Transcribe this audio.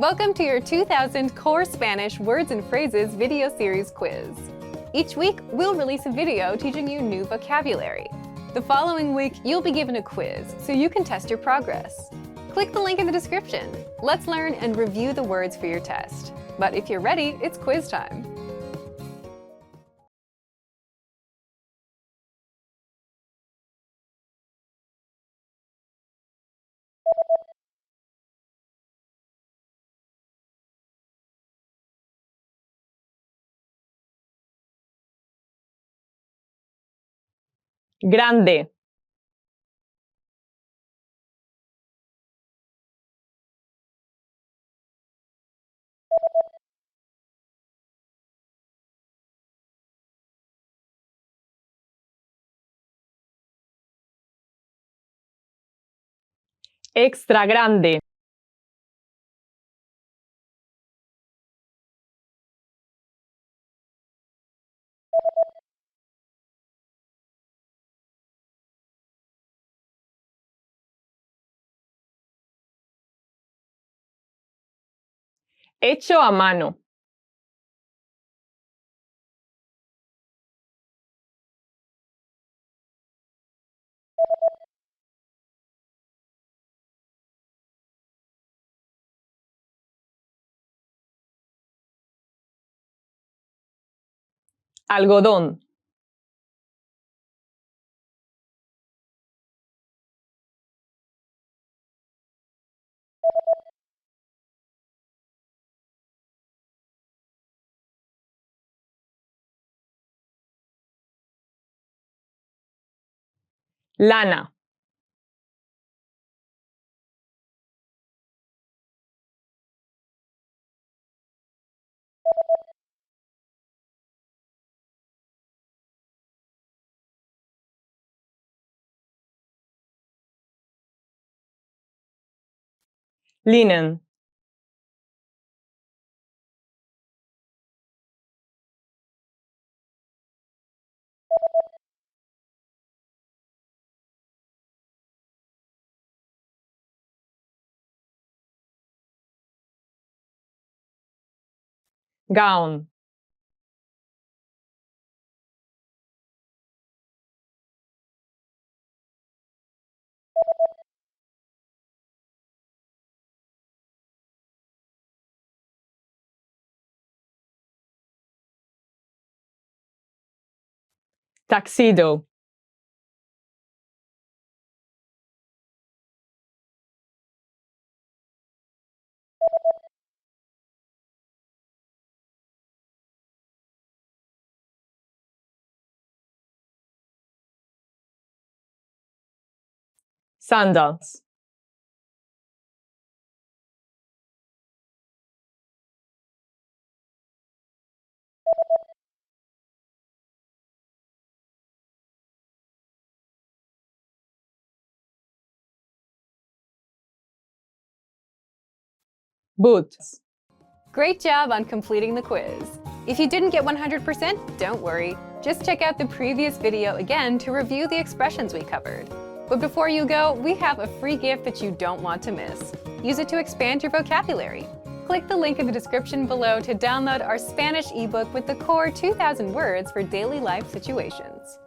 Welcome to your 2000 Core Spanish Words and Phrases video series quiz. Each week, we'll release a video teaching you new vocabulary. The following week, you'll be given a quiz so you can test your progress. Click the link in the description. Let's learn and review the words for your test. But if you're ready, it's quiz time. Grande, extra grande, hecho a mano, algodón, lana, linen, gown, tuxedo, sandals, boots. Great job on completing the quiz. If you didn't get 100%, don't worry. Just check out the previous video again to review the expressions we covered. But before you go, we have a free gift that you don't want to miss. Use it to expand your vocabulary. Click the link in the description below to download our Spanish ebook with the core 2,000 words for daily life situations.